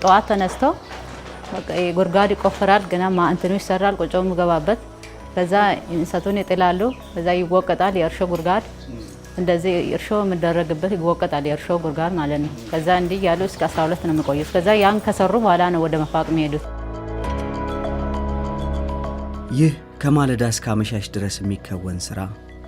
ጠዋት ተነስቶ በቃ ጉድጓድ ይቆፈራል ገና እንትኑ ይሰራል ቆጮ ምገባበት ከዛ እንሰቱን ይጥላሉ ከዛ ይወቀጣል የእርሾ ጉድጓድ እንደዚህ እርሾ መደረግበት ይወቀጣል የእርሾ ጉድጓድ ማለት ነው ከዛ እንዲህ ያሉ እስከ 12 ነው የሚቆዩት ከዛ ያን ከሰሩ በኋላ ነው ወደ መፋቅ የሚሄዱት ይህ ከማለዳ እስከ አመሻሽ ድረስ የሚከወን ስራ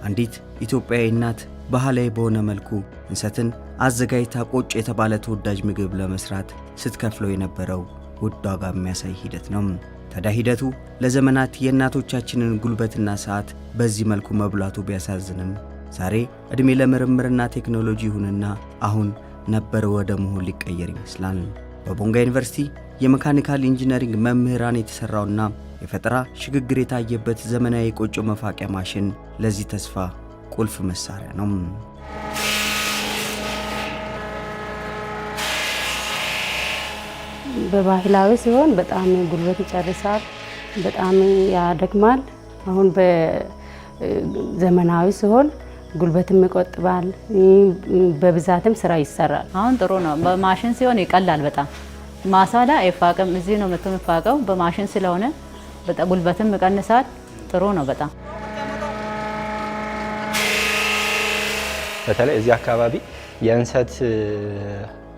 አንዲት ኢትዮጵያዊ እናት ባህላዊ በሆነ መልኩ እንሰትን አዘጋጅታ ቆጮ የተባለ ተወዳጅ ምግብ ለመስራት ስትከፍለው የነበረው ውድ ዋጋ የሚያሳይ ሂደት ነው ታዲያ ሂደቱ ለዘመናት የእናቶቻችንን ጉልበትና ሰዓት በዚህ መልኩ መብላቱ ቢያሳዝንም ዛሬ እድሜ ለምርምርና ቴክኖሎጂ ይሁንና አሁን ነበር ወደ መሆን ሊቀየር ይመስላል በቦንጋ ዩኒቨርሲቲ የሜካኒካል ኢንጂነሪንግ መምህራን የተሰራውና የፈጠራ ሽግግር የታየበት ዘመናዊ የቆጮ መፋቂያ ማሽን ለዚህ ተስፋ ቁልፍ መሳሪያ ነው በባህላዊ ሲሆን በጣም ጉልበት ይጨርሳል በጣም ያደክማል አሁን በዘመናዊ ሲሆን ጉልበትም ይቆጥባል በብዛትም ስራ ይሰራል አሁን ጥሩ ነው በማሽን ሲሆን ይቀላል በጣም ማሳላ አይፋቀም እዚህ ነው መጥቶ መፋቀው በማሽን ስለሆነ በጣም ጉልበትም ይቀንሳል ጥሩ ነው በጣም በተለይ እዚህ አካባቢ የእንሰት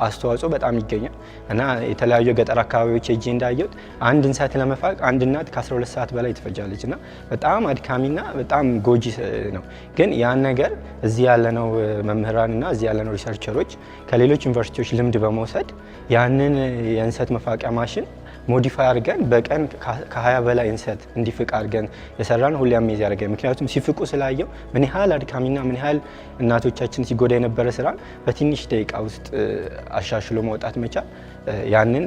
አስተዋጽኦ በጣም ይገኛል እና የተለያዩ ገጠር አካባቢዎች እጂ እንዳየሁት አንድ እንሰት ለመፋቅ አንድ እናት ከ12 ሰዓት በላይ ትፈጃለች እና በጣም አድካሚና በጣም ጎጂ ነው ግን ያን ነገር እዚህ ያለነው መምህራንና እዚህ ያለነው ሪሰርቸሮች ከሌሎች ዩኒቨርሲቲዎች ልምድ በመውሰድ ያንን የእንሰት መፋቂያ ማሽን ሞዲፋይ አድርገን በቀን ከ20 በላይ እንሰት እንዲፍቅ አድርገን የሰራን ሁሉ አሜዝ ያደርጋል ምክንያቱም ሲፍቁ ስላየው ምን ያህል አድካሚና ምን ያህል እናቶቻችን ሲጎዳ የነበረ ስራ በትንሽ ደቂቃ ውስጥ አሻሽሎ ማውጣት መቻል ያንን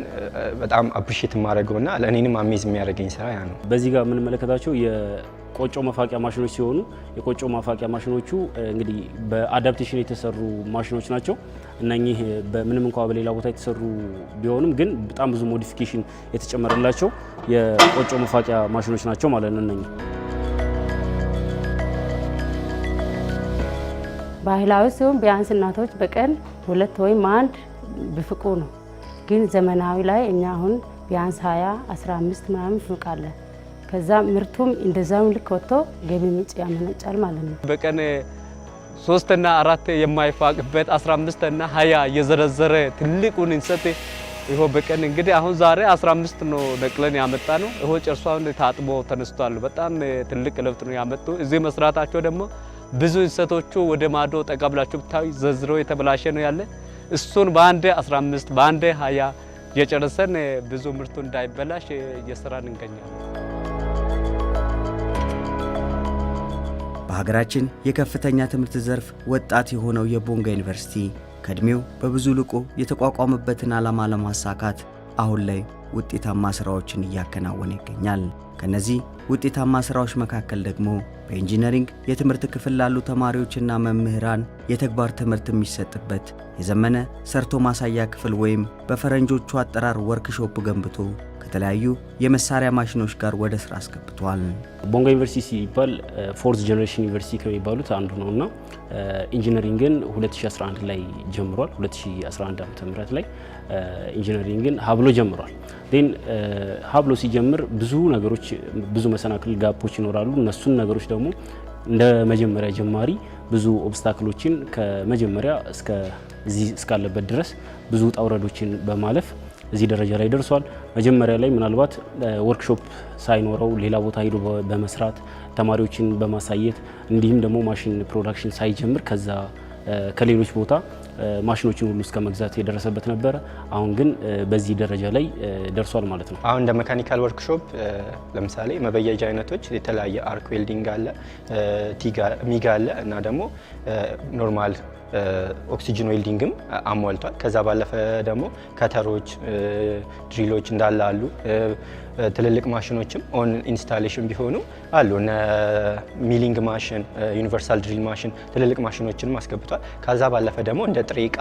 በጣም አፕሪሺየት ማድረግውና ለኔንም አሜዝ የሚያደርገኝ ስራ ያ ነው በዚህ ጋር ምን መለከታቸው የቆጮ መፋቂያ ማሽኖች ሲሆኑ የቆጮ መፋቂያ ማሽኖቹ እንግዲህ በአዳፕቴሽን የተሰሩ ማሽኖች ናቸው እነኚህ በምንም እንኳን በሌላ ቦታ የተሰሩ ቢሆንም ግን በጣም ብዙ ሞዲፊኬሽን የተጨመረላቸው የቆጮ መፋቂያ ማሽኖች ናቸው ማለት ነው እነኚህ ባህላዊ ሲሆን ቢያንስ እናቶች በቀን 2 ወይም 1 ቢፍቁ ነው ግን ዘመናዊ ላይ እኛ አሁን ቢያንስ 20 15 ምናምን ፍቃለን ከዛ ምርቱም እንደዛው ልክ ወጥቶ ገቢ ምንጭ ያመነጫል ማለት ነው በቀን 3 እና 4 የማይፋቅበት 15 እና 20 የዘረዘረ ትልቁን እንሰት ይሄው በቀን እንግዲህ አሁን ዛሬ 15 ነው ነቅለን ያመጣ ነው ይሄው ጨርሷን ታጥቦ ተነስቷል በጣም ትልቅ ለውጥ ነው ያመጡ እዚህ መስራታቸው ደግሞ ብዙ እንሰቶቹ ወደ ማዶ ተቀብላችሁ ብታይ ዘዝሮ የተበላሸ ነው ያለ እሱን በአንድ 15 በአንድ 20 የጨረሰን ብዙ ምርቱ እንዳይበላሽ እየሰራን እንገኛለን በሀገራችን የከፍተኛ ትምህርት ዘርፍ ወጣት የሆነው የቦንጋ ዩኒቨርሲቲ ከእድሜው በብዙ ልቆ የተቋቋመበትን ዓላማ ለማሳካት አሁን ላይ ውጤታማ ስራዎችን እያከናወነ ይገኛል ከነዚህ ውጤታማ ስራዎች መካከል ደግሞ በኢንጂነሪንግ የትምህርት ክፍል ላሉ ተማሪዎችና መምህራን የተግባር ትምህርት የሚሰጥበት የዘመነ ሰርቶ ማሳያ ክፍል ወይም በፈረንጆቹ አጠራር ወርክሾፕ ገንብቶ ከተለያዩ የመሳሪያ ማሽኖች ጋር ወደ ስራ አስገብቷል ቦንጋ ዩኒቨርሲቲ ሲባል ፎርዝ ጀነሬሽን ዩኒቨርሲቲ ከሚባሉት አንዱ ነውና ኢንጂነሪንግን 2011 ላይ ጀምሯል 2011 ዓ.ም ላይ ኢንጂነሪንግን ሀብሎ ጀምሯል ዴን ሀብሎ ሲጀምር ብዙ ነገሮች ብዙ መሰናክል ጋፖች ይኖራሉ እነሱን ነገሮች ደግሞ እንደ መጀመሪያ ጀማሪ ብዙ ኦብስታክሎችን ከመጀመሪያ እስከ እዚህ እስካለበት ድረስ ብዙ ጣውረዶችን በማለፍ እዚህ ደረጃ ላይ ደርሷል መጀመሪያ ላይ ምናልባት ወርክሾፕ ሳይኖረው ሌላ ቦታ ሄዶ በመስራት ተማሪዎችን በማሳየት እንዲሁም ደግሞ ማሽን ፕሮዳክሽን ሳይጀምር ከዛ ከሌሎች ቦታ ማሽኖችን ሁሉ እስከ መግዛት የደረሰበት ነበር አሁን ግን በዚህ ደረጃ ላይ ደርሷል ማለት ነው አሁን እንደ ሜካኒካል ወርክሾፕ ለምሳሌ መበየጃ አይነቶች የተለያየ አርክ ዌልዲንግ አለ ሚጋ አለ እና ደግሞ ኖርማል ኦክሲጅን ዌልዲንግም አሟልቷል ከዛ ባለፈ ደግሞ ከተሮች ድሪሎች እንዳለ አሉ ትልልቅ ማሽኖችም ኦን ኢንስታሌሽን ቢሆኑ አሉ እነ ሚሊንግ ማሽን ዩኒቨርሳል ድሪል ማሽን ትልልቅ ማሽኖችንም አስገብቷል ከዛ ባለፈ ደግሞ እንደ ጥሬ ዕቃ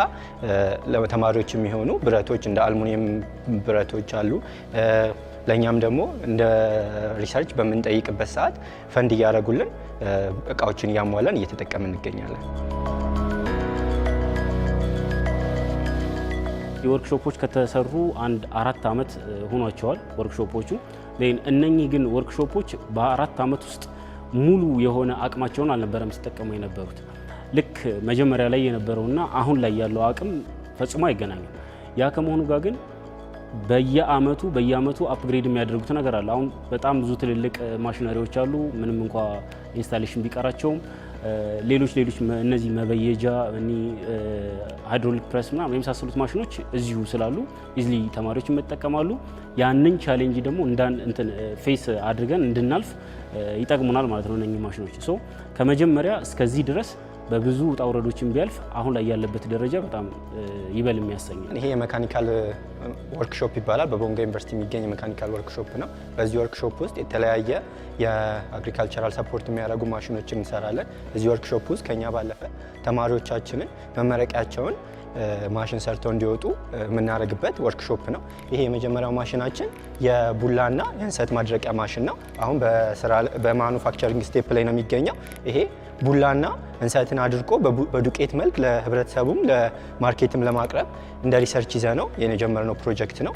ለተማሪዎች የሚሆኑ ብረቶች እንደ አልሙኒየም ብረቶች አሉ ለኛም ደግሞ እንደ ሪሰርች በመንጠይቅበት ሰዓት ፈንድ ያያረጉልን እቃዎችን ያሟላን እየተጠቀምን እንገኛለን የወርክሾፖች ከተሰሩ አንድ 4 ዓመት ሆኗቸዋል ወርክሾፖቹ። እነኚህ ግን ወርክሾፖች በ4 ዓመት ውስጥ ሙሉ የሆነ አቅማቸውን አልነበረም ሲጠቀሙ የነበሩት። ልክ መጀመሪያ ላይ የነበረውና አሁን ላይ ያለው አቅም ፈጽሞ አይገናኝም። ያ ከመሆኑ ጋር ግን በየአመቱ አፕግሬድ የሚያደርጉት ነገር አለ። አሁን በጣም ብዙ ትልልቅ ማሽነሪዎች አሉ፣ ምንም እንኳ ኢንስታሌሽን ቢቀራቸውም ሌሎች እነዚህ መበየጃ ሃይድሮሊክ ፕሬስ ምናምን የመሳሰሉት ማሽኖች እዚሁ ስላሉ ኢዝሊ ተማሪዎች ይጠቀማሉ። ያንን ቻሌንጅ ደግሞ ፌስ አድርገን እንድናልፍ ይጠቅሙናል ማለት ነው እነኚህ ማሽኖች። ሶ ከመጀመሪያ እስከዚህ ድረስ በብዙ ውጣ ውረዶችን ቢያልፍ አሁን ላይ ያለበት ደረጃ በጣም ይበል የሚያሰኝ። ይሄ የሜካኒካል ወርክሾፕ ይባላል። በቦንጋ ዩኒቨርሲቲ የሚገኝ የሜካኒካል ወርክሾፕ ነው። በዚህ ወርክሾፕ ውስጥ የተለያየ የአግሪካልቸራል ሰፖርት የሚያደርጉ ማሽኖችን እንሰራለን። እዚህ ወርክሾፕ ውስጥ ከኛ ባለፈ ተማሪዎቻችንን መመረቂያቸውን ማሽን ሰርተው እንዲወጡ የምናደርግበት ወርክሾፕ ነው። ይሄ የመጀመሪያው ማሽናችን የቡላና የእንሰት ማድረቂያ ማሽን ነው። አሁን በማኑፋክቸሪንግ ስቴፕ ላይ ነው የሚገኘው። ይሄ ቡላና እንሰትን አድርቆ በዱቄት መልክ ለህብረተሰቡም ለማርኬትም ለማቅረብ እንደ ሪሰርች ይዘ ነው የጀመርነው ፕሮጀክት ነው።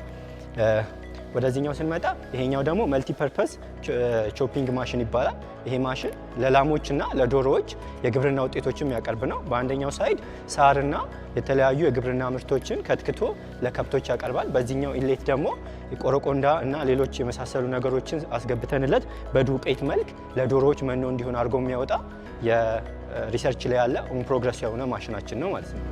ወደዚህኛው ስንመጣ ይሄኛው ደግሞ መልቲ ፐርፐስ ቾፒንግ ማሽን ይባላል። ይሄ ማሽን ለላሞችና ለዶሮዎች የግብርና ውጤቶችን የሚያቀርብ ነው። በአንደኛው ሳይድ ሳርና የተለያዩ የግብርና ምርቶችን ከትክቶ ለከብቶች ያቀርባል። በዚህኛው ኢንሌት ደግሞ ቆረቆንዳ እና ሌሎች የመሳሰሉ ነገሮችን አስገብተንለት በዱቄት መልክ ለዶሮዎች መኖ እንዲሆን አድርጎ የሚያወጣ የሪሰርች ላይ ያለ ኦን ፕሮግረስ የሆነ ማሽናችን ነው ማለት ነው።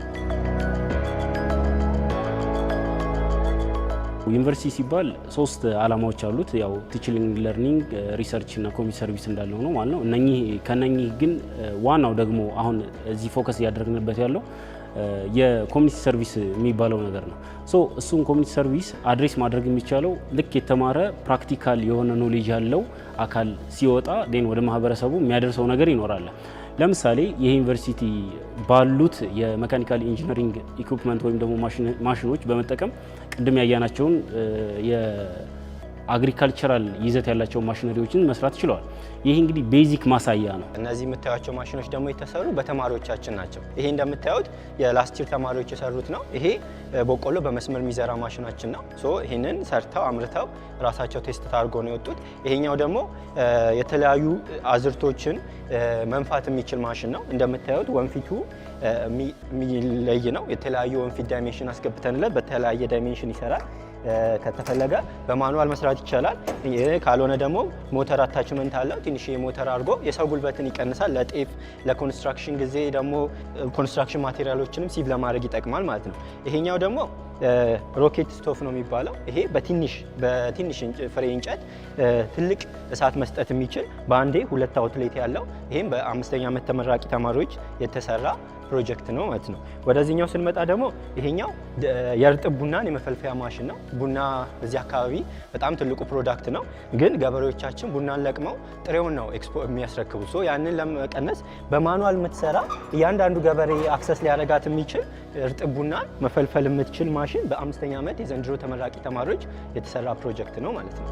ዩኒቨርሲቲ ሲባል 3 ዓላማዎች አሉት። ያው ቲቺንግ ለርኒንግ፣ ሪሰርች እና ኮሚኒቲ ሰርቪስ እንዳለው ነው ማለት ነው። ከነኚህ ግን ዋናው ደግሞ አሁን እዚህ ፎከስ እያደረግንበት ያለው የኮሚኒቲ ሰርቪስ የሚባለው ነገር ነው። እሱን ኮሚኒቲ ሰርቪስ አድሬስ ማድረግ የሚቻለው ልክ የተማረ ፕራክቲካል የሆነ ኖሌጅ ያለው አካል ሲወጣ ወደ ማህበረሰቡ የሚያደርሰው ነገር ይኖራል። ለምሳሌ የዩኒቨርሲቲ ባሉት የሜካኒካል ኢንጂነሪንግ ኢኩፕመንት ወይም ደግሞ ማሽኖች በመጠቀም ቅድም ያያናቸውን የአግሪካልቸራል ይዘት ያላቸው ማሽነሪዎችን መስራት ችለዋል። ይህ እንግዲህ ቤዚክ ማሳያ ነው። እነዚህ የምታዩቸው ማሽኖች ደግሞ የተሰሩ በተማሪዎቻችን ናቸው። ይሄ እንደምታዩት የላስት ይር ተማሪዎች የሰሩት ነው። ይሄ በቆሎ በመስመር የሚዘራ ማሽናችን ነው። ይህንን ሰርተው አምርተው ራሳቸው ቴስት ታርጎ ነው የወጡት። ይሄኛው ደግሞ የተለያዩ አዝርቶችን መንፋት የሚችል ማሽን ነው። እንደምታዩት ወንፊቱ የሚለይ ነው። የተለያዩ ወንፊት ዳይሜንሽን አስገብተንለት በተለያየ ዳይሜንሽን ይሰራል። ከተፈለገ በማኑዋል መስራት ይቻላል። ካልሆነ ደግሞ ሞተር አታችመንት አለው። ትንሽ ሞተር አድርጎ የሰው ጉልበትን ይቀንሳል። ለጤፍ ለኮንስትራክሽን ጊዜ ደግሞ ኮንስትራክሽን ማቴሪያሎችንም ሲቭ ለማድረግ ይጠቅማል ማለት ነው። ይሄኛው ደግሞ ሮኬት ስቶፍ ነው የሚባለው። ይሄ በትንሽ ፍሬ እንጨት ትልቅ እሳት መስጠት የሚችል በአንዴ 2 አውትሌት ያለው ይሄም በ5ኛ ዓመት ተመራቂ ተማሪዎች የተሰራ ፕሮጀክት ነው ማለት ነው። ወደዚህኛው ስንመጣ ደግሞ ይሄኛው የእርጥብ ቡናን የመፈልፈያ ማሽን ነው። ቡና እዚህ አካባቢ በጣም ትልቁ ፕሮዳክት ነው። ግን ገበሬዎቻችን ቡናን ለቅመው ጥሬውን ነው የሚያስረክቡ። ያንን ለመቀነስ በማኑዋል የምትሰራ እያንዳንዱ ገበሬ አክሰስ ሊያደርጋት የሚችል እርጥብ ቡናን መፈልፈል የምትችል ማሽን በ5ኛ ዓመት የዘንድሮ ተመራቂ ተማሪዎች የተሰራ ፕሮጀክት ነው ማለት ነው።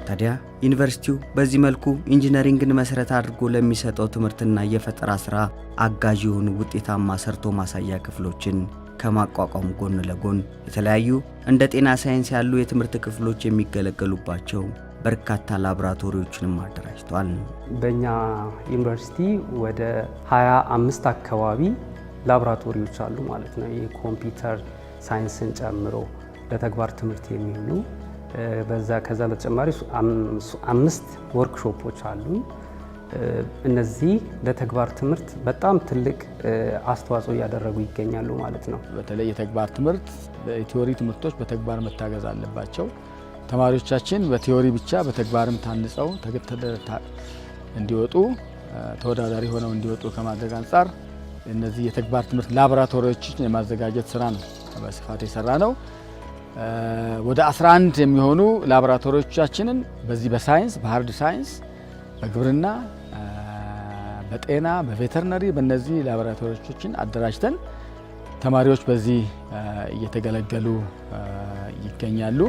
ታዲያ ዩኒቨርሲቲው በዚህ መልኩ ኢንጂነሪንግን መሰረት አድርጎ ለሚሰጠው ትምህርትና የፈጠራ ስራ አጋዥ የሆኑ ውጤታማ ሰርቶ ማሳያ ክፍሎችን ከማቋቋም ጎን ለጎን የተለያዩ እንደ ጤና ሳይንስ ያሉ የትምህርት ክፍሎች የሚገለገሉባቸው በርካታ ላቦራቶሪዎችንም አደራጅቷል። በእኛ ዩኒቨርሲቲ ወደ 25 አካባቢ ላቦራቶሪዎች አሉ ማለት ነው። የኮምፒውተር ሳይንስን ጨምሮ ለተግባር ትምህርት የሚውሉ ከዛ በተጨማሪ 5 ወርክሾፖች አሉ። እነዚህ ለተግባር ትምህርት በጣም ትልቅ አስተዋጽኦ እያደረጉ ይገኛሉ ማለት ነው። በተለይ የተግባር ትምህርት በቲዮሪ ትምህርቶች በተግባር መታገዝ አለባቸው። ተማሪዎቻችን በቲዮሪ ብቻ በተግባርም ታንጸው እንዲወጡ ተወዳዳሪ ሆነው እንዲወጡ ከማድረግ አንጻር እነዚህ የተግባር ትምህርት ላቦራቶሪዎችን የማዘጋጀት ስራ ነው በስፋት የሰራ ነው። ወደ 11 የሚሆኑ ላቦራቶሪዎቻችንን በዚህ በሳይንስ በሃርድ ሳይንስ፣ በግብርና፣ በጤና፣ በቬተርነሪ በእነዚህ ላቦራቶሪዎችን አደራጅተን ተማሪዎች በዚህ እየተገለገሉ ይገኛሉ።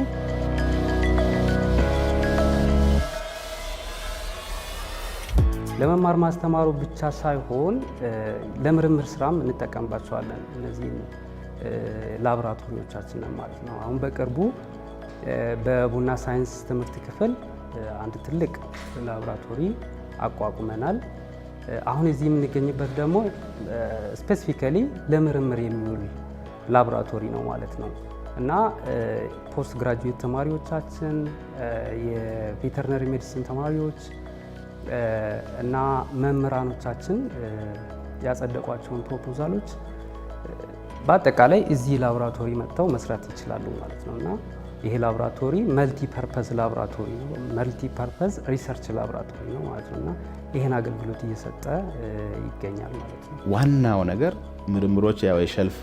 ለመማር ማስተማሩ ብቻ ሳይሆን ለምርምር ስራም እንጠቀምባቸዋለን እነዚህ ላቦራቶሪዎቻችንን ማለት ነው። አሁን በቅርቡ በቡና ሳይንስ ትምህርት ክፍል አንድ ትልቅ ላቦራቶሪ አቋቁመናል። አሁን እዚህ የምንገኝበት ደግሞ ስፔሲፊካሊ ለምርምር የሚውል ላቦራቶሪ ነው ማለት ነው እና ፖስት ግራጁዌት ተማሪዎቻችን፣ የቬተርነሪ ሜዲሲን ተማሪዎች እና መምህራኖቻችን ያጸደቋቸውን ፕሮፖዛሎች በአጠቃላይ እዚህ ላቦራቶሪ መጥተው መስራት ይችላሉ ማለት ነው እና ይሄ ላቦራቶሪ መልቲ ፐርፐዝ ላቦራቶሪ ነው፣ መልቲ ፐርፐዝ ሪሰርች ላቦራቶሪ ነው ማለት ነው እና ይህን አገልግሎት እየሰጠ ይገኛል ማለት ነው። ዋናው ነገር ምርምሮች ያው የሸልፍ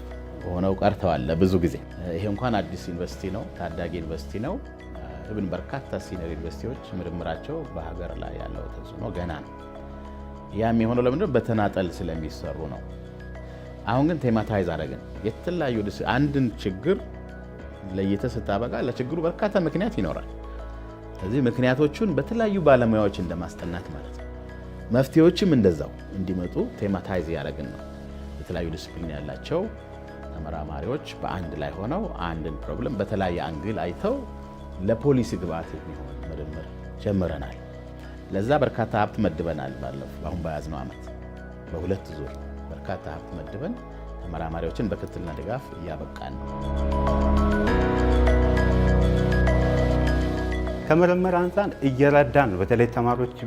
ሆነው ቀርተዋል ለብዙ ጊዜ። ይሄ እንኳን አዲስ ዩኒቨርሲቲ ነው፣ ታዳጊ ዩኒቨርሲቲ ነው። ኢቭን በርካታ ሲኒየር ዩኒቨርሲቲዎች ምርምራቸው በሀገር ላይ ያለው ተጽዕኖ ገና ነው። ያም የሆነው ለምንድነው? በተናጠል ስለሚሰሩ ነው። አሁን ግን ቴማታይዝ አደረግን። የተለያዩ አንድን ችግር ለይተ ስታበቃ ለችግሩ በርካታ ምክንያት ይኖራል። ስለዚህ ምክንያቶቹን በተለያዩ ባለሙያዎች እንደማስጠናት ማለት ነው። መፍትሄዎችም እንደዛው እንዲመጡ ቴማታይዝ ያደረግን ነው። የተለያዩ ዲስፕሊን ያላቸው ተመራማሪዎች በአንድ ላይ ሆነው አንድን ፕሮብለም በተለያየ አንግል አይተው ለፖሊሲ ግብዓት የሚሆን ምርምር ጀምረናል። ለዛ በርካታ ሀብት መድበናል። ባለፈው አሁን በያዝነው ዓመት በሁለት ዙር በርካታ ሀብት መድበን ተመራማሪዎችን በክትትልና ድጋፍ እያበቃን ነው። ከምርምር አንፃር እየረዳን ነው። በተለይ ተማሪዎች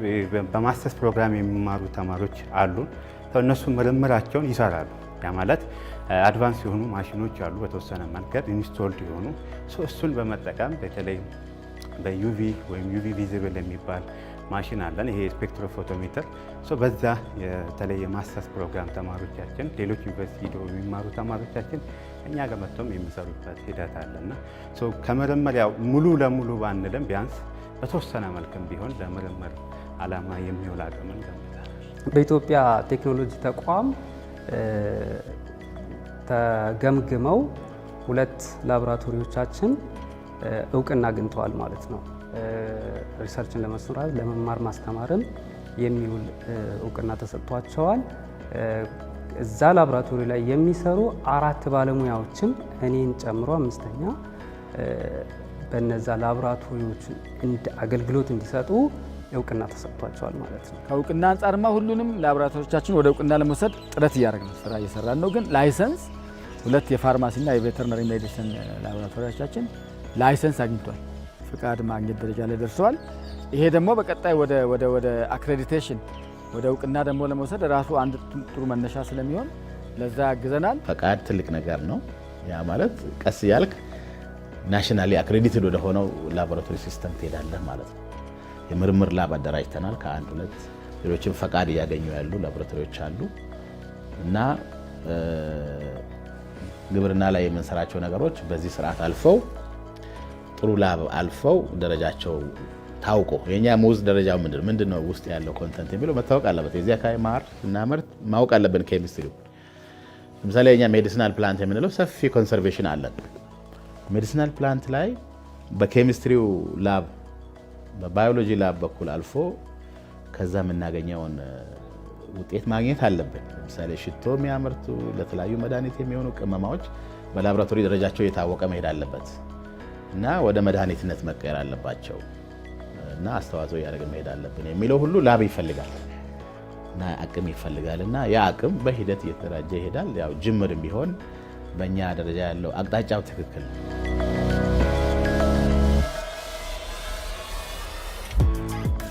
በማስተርስ ፕሮግራም የሚማሩ ተማሪዎች አሉ። እነሱ ምርምራቸውን ይሰራሉ። ያ ማለት አድቫንስ የሆኑ ማሽኖች አሉ፣ በተወሰነ መንገድ ኢንስቶልድ የሆኑ እሱን በመጠቀም በተለይ በዩቪ ወይም ዩቪ ቪዚብል የሚባል ማሽን አለን። ይሄ ስፔክትሮፎቶሜትር በዛ የተለየ ማስተርስ ፕሮግራም ተማሪዎቻችን ሌሎች ዩኒቨርሲቲ ሄደው የሚማሩ ተማሪዎቻችን እኛ ጋር መጥተው የሚሰሩበት ሂደት አለና ከምርምር ያው ሙሉ ለሙሉ ባንልም ቢያንስ በተወሰነ መልክም ቢሆን ለምርምር ዓላማ የሚውል አቅምን ገንብተናል። በኢትዮጵያ ቴክኖሎጂ ተቋም ተገምግመው 2 ላቦራቶሪዎቻችን እውቅና አግኝተዋል ማለት ነው። ሪሰርችን ለመስራት ለመማር ማስተማርም የሚውል እውቅና ተሰጥቷቸዋል። እዛ ላቦራቶሪ ላይ የሚሰሩ 4 ባለሙያዎችም እኔን ጨምሮ 5ኛ በነዛ ላቦራቶሪዎች አገልግሎት እንዲሰጡ እውቅና ተሰጥቷቸዋል ማለት ነው። ከእውቅና አንጻርማ ሁሉንም ላቦራቶሪዎቻችን ወደ እውቅና ለመውሰድ ጥረት እያደረግን ስራ እየሰራን ነው። ግን ላይሰንስ 2 የፋርማሲና የቬተርነሪ ሜዲሲን ላቦራቶሪዎቻችን ላይሰንስ አግኝቷል፣ ፍቃድ ማግኘት ደረጃ ላይ ደርሰዋል። ይሄ ደግሞ በቀጣይ ወደ አክሬዲቴሽን ወደ እውቅና ደግሞ ለመውሰድ ራሱ አንድ ጥሩ መነሻ ስለሚሆን ለዛ ያግዘናል። ፈቃድ ትልቅ ነገር ነው። ያ ማለት ቀስ ያልክ ናሽናሊ አክሬዲትድ ወደ ሆነው ላቦራቶሪ ሲስተም ትሄዳለህ ማለት ነው። የምርምር ላብ አደራጅተናል። ከ1-2 ሌሎችም ፈቃድ እያገኙ ያሉ ላቦራቶሪዎች አሉ እና ግብርና ላይ የምንሰራቸው ነገሮች በዚህ ስርዓት አልፈው ጥሩ ላብ አልፈው ደረጃቸው ታውቆ የኛ ሙዝ ደረጃው ምንድነው ውስጥ ያለው ኮንተንት የሚለው መታወቅ አለበት። የዚህ አካባቢ ማር እናመርት ማወቅ አለብን። ኬሚስትሪ ለምሳሌ የኛ ሜዲሲናል ፕላንት የምንለው ሰፊ ኮንሰርቬሽን አለን። ሜዲሲናል ፕላንት ላይ በኬሚስትሪው ላብ በባዮሎጂ ላብ በኩል አልፎ ከዛ የምናገኘውን ውጤት ማግኘት አለብን። ለምሳሌ ሽቶ የሚያመርቱ ለተለያዩ መድኃኒት የሚሆኑ ቅመማዎች በላቦራቶሪ ደረጃቸው የታወቀ መሄድ አለበት እና ወደ መድኃኒትነት መቀየር አለባቸው እና አስተዋጽኦ እያደረግን መሄድ አለብን የሚለው ሁሉ ላብ ይፈልጋል እና አቅም ይፈልጋል እና ያ አቅም በሂደት እየተደራጀ ይሄዳል። ያው ጅምርም ቢሆን በእኛ ደረጃ ያለው አቅጣጫው ትክክል ነው።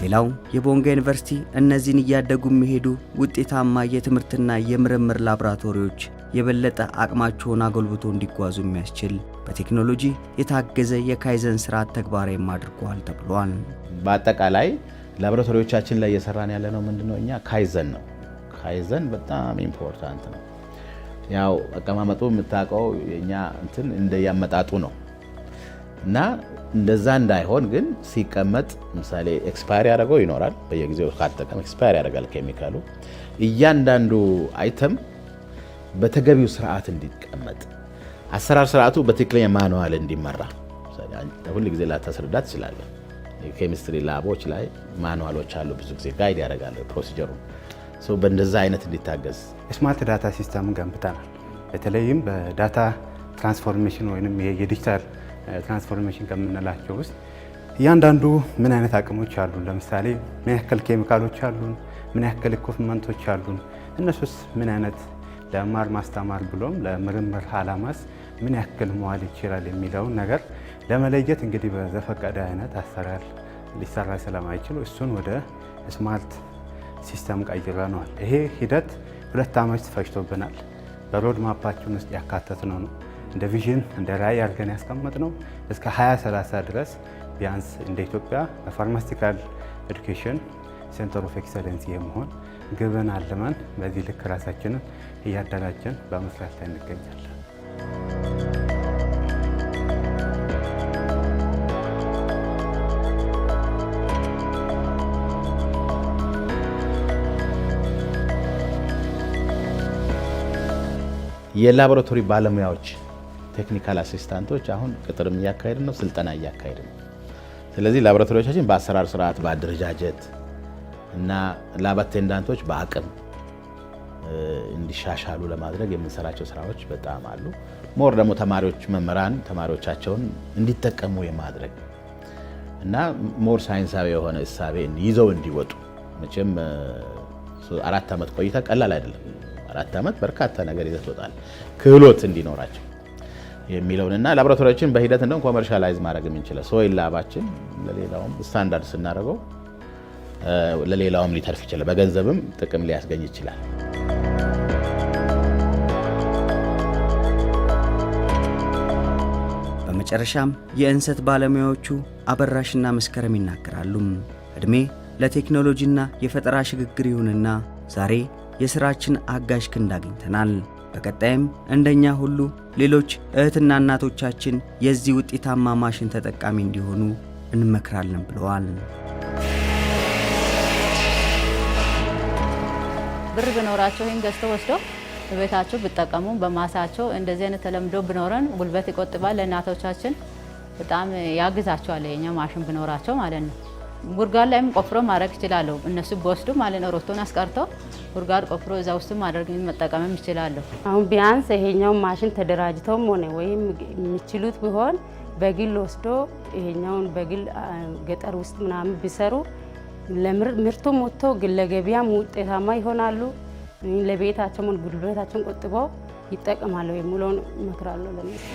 ሌላው የቦንጋ ዩኒቨርሲቲ እነዚህን እያደጉ የሚሄዱ ውጤታማ የትምህርትና የምርምር ላቦራቶሪዎች የበለጠ አቅማቸውን አጎልብቶ እንዲጓዙ የሚያስችል በቴክኖሎጂ የታገዘ የካይዘን ስርዓት ተግባራዊ አድርጓል ተብሏል። በአጠቃላይ ላቦራቶሪዎቻችን ላይ እየሰራን ያለነው ምንድነው? እኛ ካይዘን ነው። ካይዘን በጣም ኢምፖርታንት ነው። ያው አቀማመጡ የምታውቀው የኛ እንትን እንደያመጣጡ ነው እና እንደዛ እንዳይሆን ግን ሲቀመጥ ምሳሌ ኤክስፓየር ያደረገው ይኖራል። በየጊዜው ካጠቀም ኤክስፓየር ያደርጋል ኬሚካሉ። እያንዳንዱ አይተም በተገቢው ስርዓት እንዲቀመጥ አሰራር ስርዓቱ በትክክለኛ ማኑዋል እንዲመራ ሁል ጊዜ ላታስረዳ ትችላለህ። ኬሚስትሪ ላቦች ላይ ማኑዋሎች አሉ፣ ብዙ ጊዜ ጋይድ ያደርጋሉ ፕሮሲጀሩ። በእንደዛ አይነት እንዲታገዝ ስማርት ዳታ ሲስተም ገንብተናል። በተለይም በዳታ ትራንስፎርሜሽን ወይም የዲጂታል ትራንስፎርሜሽን ከምንላቸው ውስጥ እያንዳንዱ ምን አይነት አቅሞች አሉን፣ ለምሳሌ ምን ያክል ኬሚካሎች አሉን፣ ምን ያክል ኢኩፕመንቶች አሉን፣ እነሱስ ምን አይነት ለመማር ማስተማር ብሎም ለምርምር አላማስ ምን ያክል መዋል ይችላል የሚለውን ነገር ለመለየት እንግዲህ በዘፈቀደ አይነት አሰራር ሊሰራ ስለማይችል እሱን ወደ ስማርት ሲስተም ቀይረነዋል። ይሄ ሂደት 2 ዓመት ፈጅቶብናል። በሮድ ማፓችን ውስጥ ያካተትነው ነው። እንደ ቪዥን እንደ ራዕይ አድርገን ያስቀመጥነው እስከ 2030 ድረስ ቢያንስ እንደ ኢትዮጵያ በፋርማሲቲካል ኤዱኬሽን ሴንተር ኦፍ ኤክሰለንስ የመሆን ግብን አልመን በዚህ ልክ ራሳችንን እያደራጀን በመስራት ላይ እንገኛለን። የላቦራቶሪ ባለሙያዎች ቴክኒካል አሲስታንቶች አሁን ቅጥርም እያካሄድን ነው፣ ስልጠና እያካሄድን ነው። ስለዚህ ላቦራቶሪዎቻችን በአሰራር ስርዓት በአደረጃጀት እና ላብ አቴንዳንቶች በአቅም እንዲሻሻሉ ለማድረግ የምንሰራቸው ስራዎች በጣም አሉ። ሞር ደግሞ ተማሪዎች መምህራን ተማሪዎቻቸውን እንዲጠቀሙ የማድረግ እና ሞር ሳይንሳዊ የሆነ እሳቤ ይዘው እንዲወጡ። መቼም 4 ዓመት ቆይታ ቀላል አይደለም። 4 ዓመት በርካታ ነገር ይዘት ይወጣል። ክህሎት እንዲኖራቸው የሚለውንና ላቦራቶሪዎችን በሂደት እንደው ኮመርሻላይዝ ማድረግ የምንችለው ሶይል ላባችን ለሌላውም ስታንዳርድ ስናደርገው ለሌላውም ሊተርፍ ይችላል፣ በገንዘብም ጥቅም ሊያስገኝ ይችላል። በመጨረሻም የእንሰት ባለሙያዎቹ አበራሽና መስከረም ይናገራሉ። እድሜ ለቴክኖሎጂና የፈጠራ ሽግግር ይሁንና ዛሬ የሥራችን አጋዥ ክንድ አግኝተናል። በቀጣይም እንደኛ ሁሉ ሌሎች እህትና እናቶቻችን የዚህ ውጤታማ ማሽን ተጠቃሚ እንዲሆኑ እንመክራለን ብለዋል። ብር ቢኖራቸው ይህን ገዝተው ወስደው በቤታቸው ቢጠቀሙ፣ በማሳቸው እንደዚህ አይነት ተለምዶ ቢኖረን ጉልበት ይቆጥባል። ለእናቶቻችን በጣም ያግዛቸዋል የኛ ማሽን ቢኖራቸው ማለት ነው። ጉድጓድ ላይም ቆፍሮ ማድረግ ይችላሉ እነሱ ቢወስዱ ማለት ነው። ሮቶን አስቀርተው ጉድጓድ ቆፍሮ እዛ ውስጥ ማድረግ መጠቀምም ይችላሉ። አሁን ቢያንስ ይሄኛው ማሽን ተደራጅተውም ሆነ ወይም የሚችሉት ቢሆን በግል ወስዶ ይሄኛውን በግል ገጠር ውስጥ ምናምን ቢሰሩ ለምርቱም ወጥቶ ለገበያም ውጤታማ ይሆናሉ። ለቤታቸውን ጉልበታቸውን ቆጥበው ይጠቀማሉ የሚለውን እመክራለሁ ለነሱ።